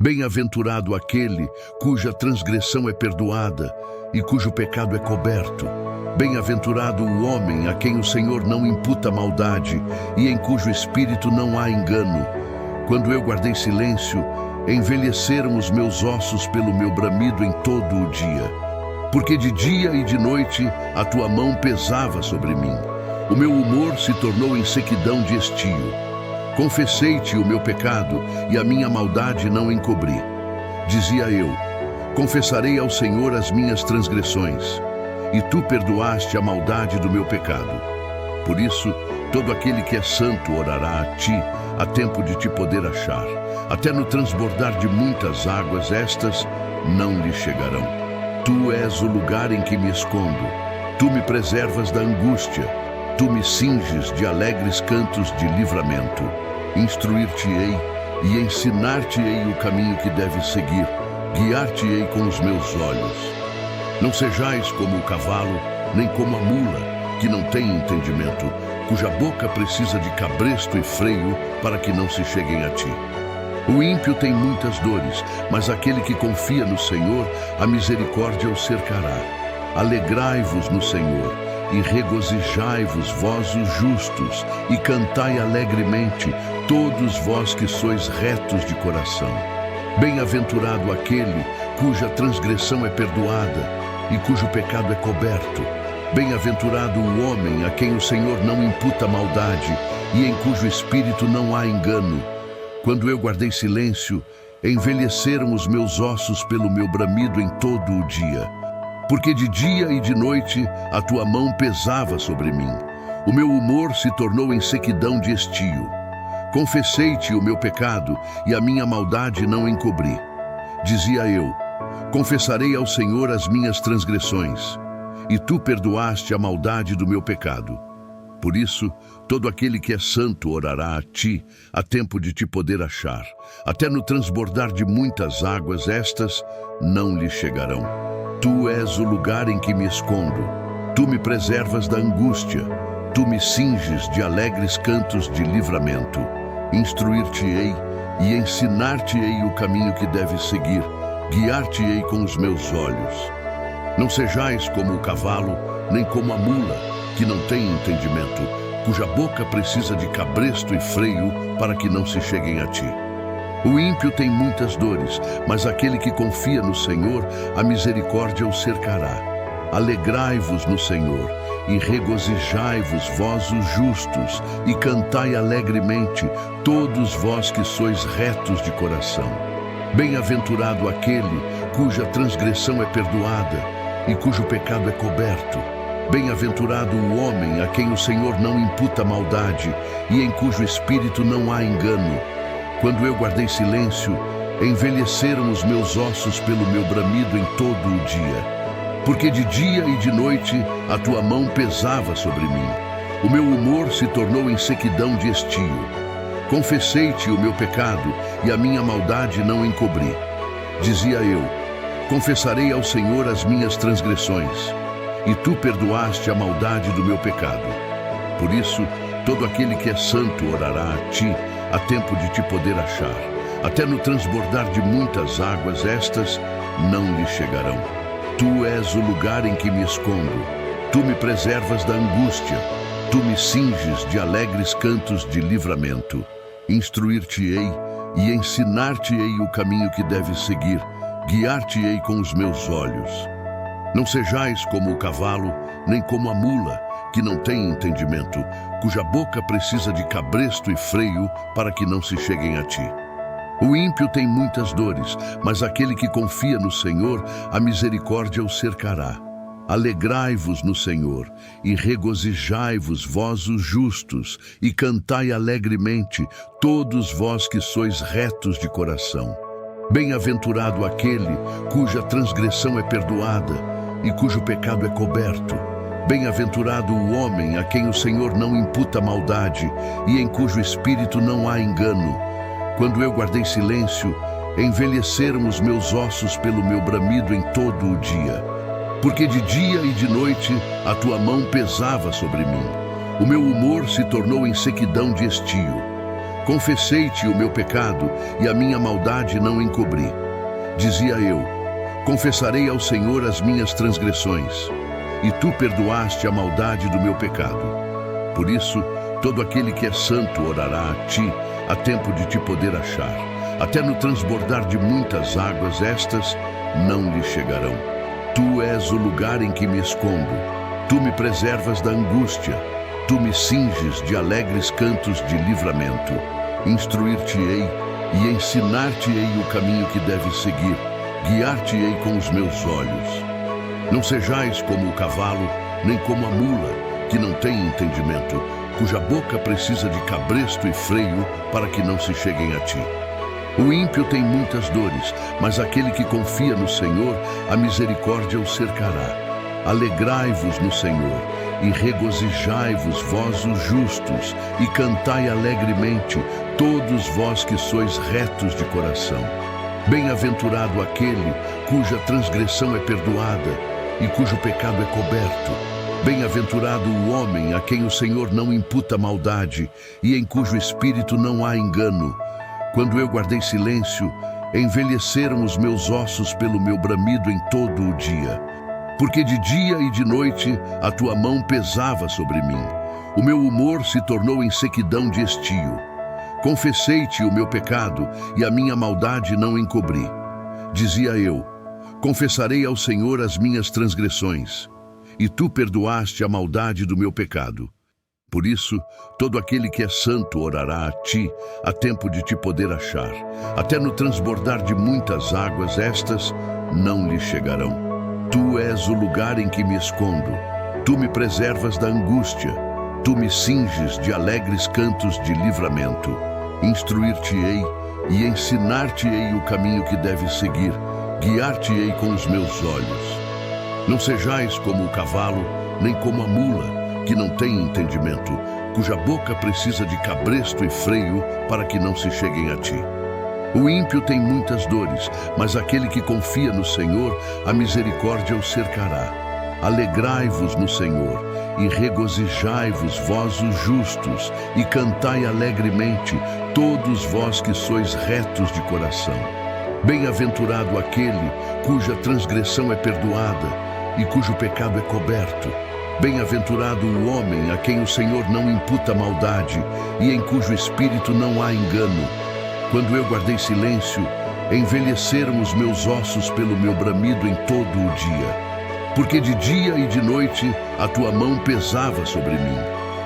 Bem-aventurado aquele cuja transgressão é perdoada e cujo pecado é coberto. Bem-aventurado o homem a quem o Senhor não imputa maldade e em cujo espírito não há engano. Quando eu guardei silêncio, envelheceram os meus ossos pelo meu bramido em todo o dia. Porque de dia e de noite a tua mão pesava sobre mim. O meu humor se tornou em sequidão de estio. Confessei-te o meu pecado e a minha maldade não encobri. Dizia eu: confessarei ao Senhor as minhas transgressões, e tu perdoaste a maldade do meu pecado. Por isso, todo aquele que é santo orará a ti, a tempo de te poder achar. Até no transbordar de muitas águas, estas não lhe chegarão. Tu és o lugar em que me escondo. Tu me preservas da angústia. Tu me cinges de alegres cantos de livramento. Instruir-te-ei e ensinar-te-ei o caminho que deves seguir. Guiar-te-ei com os meus olhos. Não sejais como o cavalo, nem como a mula, que não tem entendimento, cuja boca precisa de cabresto e freio para que não se cheguem a ti. O ímpio tem muitas dores, mas aquele que confia no Senhor, a misericórdia o cercará. Alegrai-vos no Senhor e regozijai-vos, vós os justos, e cantai alegremente, todos vós que sois retos de coração. Bem-aventurado aquele cuja transgressão é perdoada e cujo pecado é coberto. Bem-aventurado o homem a quem o Senhor não imputa maldade e em cujo espírito não há engano. Quando eu guardei silêncio, envelheceram os meus ossos pelo meu bramido em todo o dia. Porque de dia e de noite a tua mão pesava sobre mim. O meu humor se tornou em sequidão de estio. Confessei-te o meu pecado e a minha maldade não encobri. Dizia eu: confessarei ao Senhor as minhas transgressões, e tu perdoaste a maldade do meu pecado. Por isso, todo aquele que é santo orará a ti, a tempo de te poder achar. Até no transbordar de muitas águas, estas não lhe chegarão. Tu és o lugar em que me escondo. Tu me preservas da angústia. Tu me cinges de alegres cantos de livramento. Instruir-te-ei e ensinar-te-ei o caminho que deves seguir. Guiar-te-ei com os meus olhos. Não sejais como o cavalo, nem como a mula, que não tem entendimento, cuja boca precisa de cabresto e freio para que não se cheguem a ti. O ímpio tem muitas dores, mas aquele que confia no Senhor, a misericórdia o cercará. Alegrai-vos no Senhor e regozijai-vos, vós os justos, e cantai alegremente, todos vós que sois retos de coração. Bem-aventurado aquele cuja transgressão é perdoada e cujo pecado é coberto. Bem-aventurado o homem a quem o Senhor não imputa maldade e em cujo espírito não há engano. Quando eu guardei silêncio, envelheceram os meus ossos pelo meu bramido em todo o dia. Porque de dia e de noite a tua mão pesava sobre mim. O meu humor se tornou em sequidão de estio. Confessei-te o meu pecado e a minha maldade não encobri. Dizia eu: confessarei ao Senhor as minhas transgressões, e tu perdoaste a maldade do meu pecado. Por isso, todo aquele que é santo orará a ti, a tempo de te poder achar. Até no transbordar de muitas águas, estas não lhe chegarão. Tu és o lugar em que me escondo. Tu me preservas da angústia. Tu me cinges de alegres cantos de livramento. Instruir-te-ei e ensinar-te-ei o caminho que deves seguir. Guiar-te-ei com os meus olhos. Não sejais como o cavalo, nem como a mula, que não tem entendimento, cuja boca precisa de cabresto e freio para que não se cheguem a ti. O ímpio tem muitas dores, mas aquele que confia no Senhor, a misericórdia o cercará. Alegrai-vos no Senhor e regozijai-vos, vós os justos, e cantai alegremente, todos vós que sois retos de coração. Bem-aventurado aquele cuja transgressão é perdoada e cujo pecado é coberto. Bem-aventurado o homem a quem o Senhor não imputa maldade e em cujo espírito não há engano. Quando eu guardei silêncio, envelheceram os meus ossos pelo meu bramido em todo o dia. Porque de dia e de noite a tua mão pesava sobre mim. O meu humor se tornou em sequidão de estio. Confessei-te o meu pecado e a minha maldade não encobri. Dizia eu: confessarei ao Senhor as minhas transgressões, e tu perdoaste a maldade do meu pecado. Por isso, todo aquele que é santo orará a ti, a tempo de te poder achar. Até no transbordar de muitas águas, estas não lhe chegarão. Tu és o lugar em que me escondo. Tu me preservas da angústia. Tu me cinges de alegres cantos de livramento. Instruir-te-ei e ensinar-te-ei o caminho que deves seguir. Guiar-te-ei com os meus olhos. Não sejais como o cavalo, nem como a mula, que não tem entendimento, cuja boca precisa de cabresto e freio para que não se cheguem a ti. O ímpio tem muitas dores, mas aquele que confia no Senhor, a misericórdia o cercará. Alegrai-vos no Senhor e regozijai-vos, vós os justos, e cantai alegremente, todos vós que sois retos de coração. Bem-aventurado aquele cuja transgressão é perdoada e cujo pecado é coberto. Bem-aventurado o homem a quem o Senhor não imputa maldade e em cujo espírito não há engano. Quando eu guardei silêncio, envelheceram os meus ossos pelo meu bramido em todo o dia. Porque de dia e de noite a tua mão pesava sobre mim. O meu humor se tornou em sequidão de estio. Confessei-te o meu pecado e a minha maldade não encobri. Dizia eu: confessarei ao Senhor as minhas transgressões, e tu perdoaste a maldade do meu pecado. Por isso, todo aquele que é santo orará a ti, a tempo de te poder achar. Até no transbordar de muitas águas, estas não lhe chegarão. Tu és o lugar em que me escondo. Tu me preservas da angústia. Tu me cinges de alegres cantos de livramento. Instruir-te-ei e ensinar-te-ei o caminho que deves seguir. Guiar-te-ei com os meus olhos. Não sejais como o cavalo, nem como a mula, que não tem entendimento, cuja boca precisa de cabresto e freio para que não se cheguem a ti. O ímpio tem muitas dores, mas aquele que confia no Senhor, a misericórdia o cercará. Alegrai-vos no Senhor e regozijai-vos, vós os justos, e cantai alegremente, todos vós que sois retos de coração. Bem-aventurado aquele cuja transgressão é perdoada e cujo pecado é coberto. Bem-aventurado o homem a quem o Senhor não imputa maldade e em cujo espírito não há engano. Quando eu guardei silêncio, envelheceram os meus ossos pelo meu bramido em todo o dia. Porque de dia e de noite a tua mão pesava sobre mim.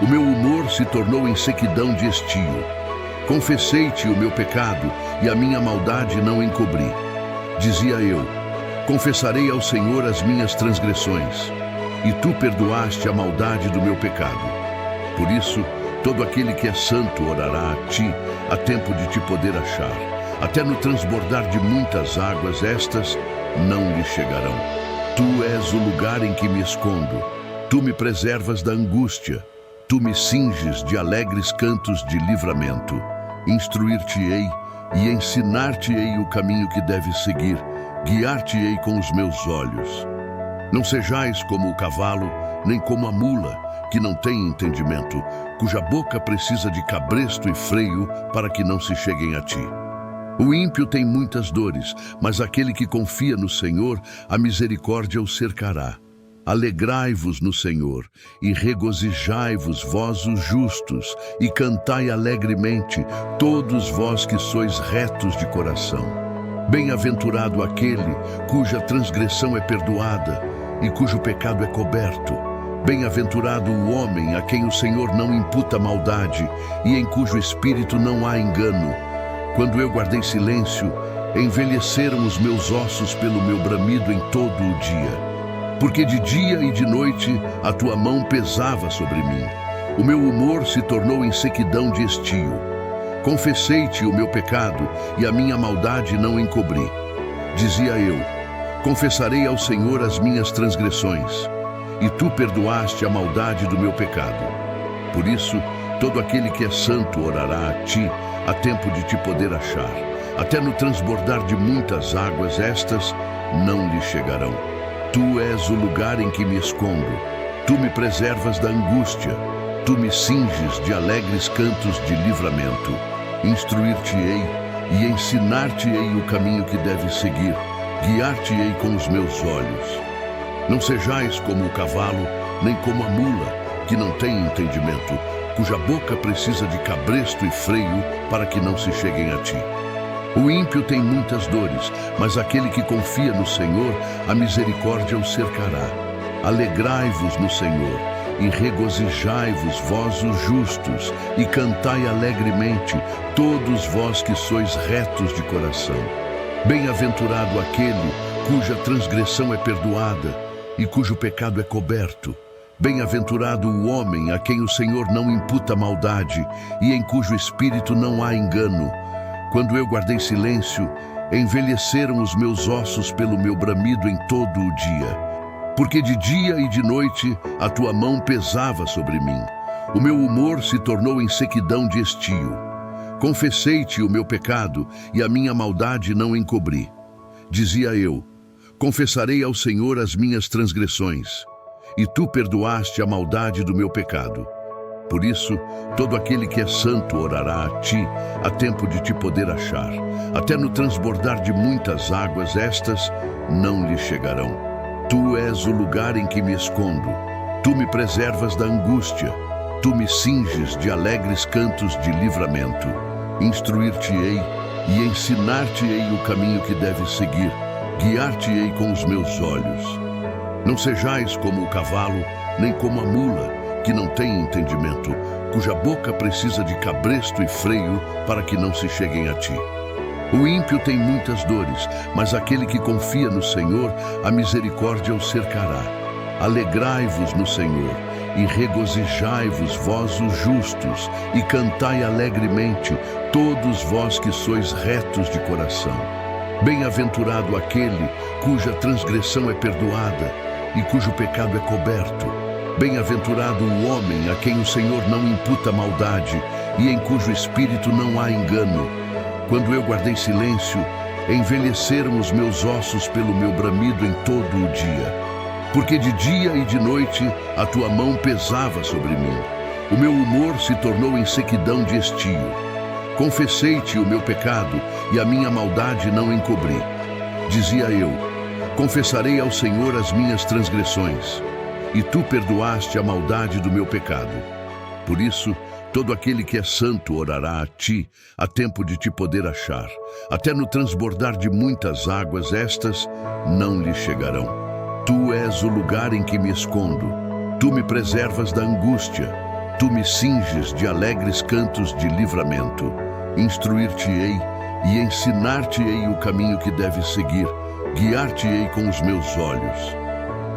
O meu humor se tornou em sequidão de estio. Confessei-te o meu pecado e a minha maldade não encobri. Dizia eu: confessarei ao Senhor as minhas transgressões, e tu perdoaste a maldade do meu pecado. Por isso, todo aquele que é santo orará a ti, a tempo de te poder achar. Até no transbordar de muitas águas, estas não lhe chegarão. Tu és o lugar em que me escondo. Tu me preservas da angústia. Tu me cinges de alegres cantos de livramento. Instruir-te-ei e ensinar-te-ei o caminho que deves seguir. Guiar-te-ei com os meus olhos. Não sejais como o cavalo, nem como a mula, que não tem entendimento, cuja boca precisa de cabresto e freio para que não se cheguem a ti. O ímpio tem muitas dores, mas aquele que confia no Senhor, a misericórdia o cercará. Alegrai-vos no Senhor e regozijai-vos, vós os justos, e cantai alegremente, todos vós que sois retos de coração. Bem-aventurado aquele cuja transgressão é perdoada e cujo pecado é coberto. Bem-aventurado o homem a quem o Senhor não imputa maldade e em cujo espírito não há engano. Quando eu guardei silêncio, envelheceram os meus ossos pelo meu bramido em todo o dia. Porque de dia e de noite a tua mão pesava sobre mim. O meu humor se tornou em sequidão de estio. Confessei-te o meu pecado e a minha maldade não encobri. Dizia eu: confessarei ao Senhor as minhas transgressões, e tu perdoaste a maldade do meu pecado. Por isso, todo aquele que é santo orará a ti, a tempo de te poder achar. Até no transbordar de muitas águas, estas não lhe chegarão. Tu és o lugar em que me escondo. Tu me preservas da angústia. Tu me cinges de alegres cantos de livramento. Instruir-te-ei e ensinar-te-ei o caminho que deves seguir, guiar-te-ei com os meus olhos. Não sejais como o cavalo, nem como a mula, que não tem entendimento, cuja boca precisa de cabresto e freio para que não se cheguem a ti. O ímpio tem muitas dores, mas aquele que confia no Senhor, a misericórdia o cercará. Alegrai-vos no Senhor, e regozijai-vos, vós os justos, e cantai alegremente, todos vós que sois retos de coração. Bem-aventurado aquele cuja transgressão é perdoada, e cujo pecado é coberto. Bem-aventurado o homem a quem o Senhor não imputa maldade, e em cujo espírito não há engano. Quando eu guardei silêncio, envelheceram os meus ossos pelo meu bramido em todo o dia. Porque de dia e de noite a tua mão pesava sobre mim. O meu humor se tornou em sequidão de estio. Confessei-te o meu pecado e a minha maldade não encobri. Dizia eu, confessarei ao Senhor as minhas transgressões, e tu perdoaste a maldade do meu pecado. Por isso, todo aquele que é santo orará a ti, a tempo de te poder achar. Até no transbordar de muitas águas, estas não lhe chegarão. Tu és o lugar em que me escondo. Tu me preservas da angústia. Tu me cinges de alegres cantos de livramento. Instruir-te-ei e ensinar-te-ei o caminho que deves seguir. Guiar-te-ei com os meus olhos. Não sejais como o cavalo, nem como a mula, que não tem entendimento, cuja boca precisa de cabresto e freio para que não se cheguem a ti. O ímpio tem muitas dores, mas aquele que confia no Senhor, a misericórdia o cercará. Alegrai-vos no Senhor, e regozijai-vos, vós os justos, e cantai alegremente, todos vós que sois retos de coração. Bem-aventurado aquele cuja transgressão é perdoada, e cujo pecado é coberto. Bem-aventurado o homem a quem o Senhor não imputa maldade, e em cujo espírito não há engano. Quando eu guardei silêncio, envelheceram os meus ossos pelo meu bramido em todo o dia. Porque de dia e de noite a tua mão pesava sobre mim. O meu humor se tornou em sequidão de estio. Confessei-te o meu pecado, e a minha maldade não encobri. Dizia eu, confessarei ao Senhor as minhas transgressões, e tu perdoaste a maldade do meu pecado. Por isso, todo aquele que é santo orará a ti, a tempo de te poder achar. Até no transbordar de muitas águas, estas não lhe chegarão. Tu és o lugar em que me escondo. Tu me preservas da angústia. Tu me cinges de alegres cantos de livramento. Instruir-te-ei e ensinar-te-ei o caminho que deves seguir. Guiar-te-ei com os meus olhos.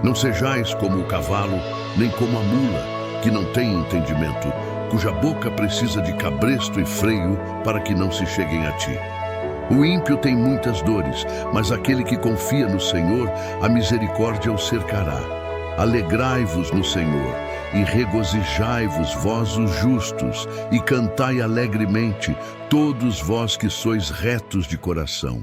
Não sejais como o cavalo, nem como a mula, que não tem entendimento, cuja boca precisa de cabresto e freio para que não se cheguem a ti. O ímpio tem muitas dores, mas aquele que confia no Senhor, a misericórdia o cercará. Alegrai-vos no Senhor, e regozijai-vos, vós os justos, e cantai alegremente, todos vós que sois retos de coração.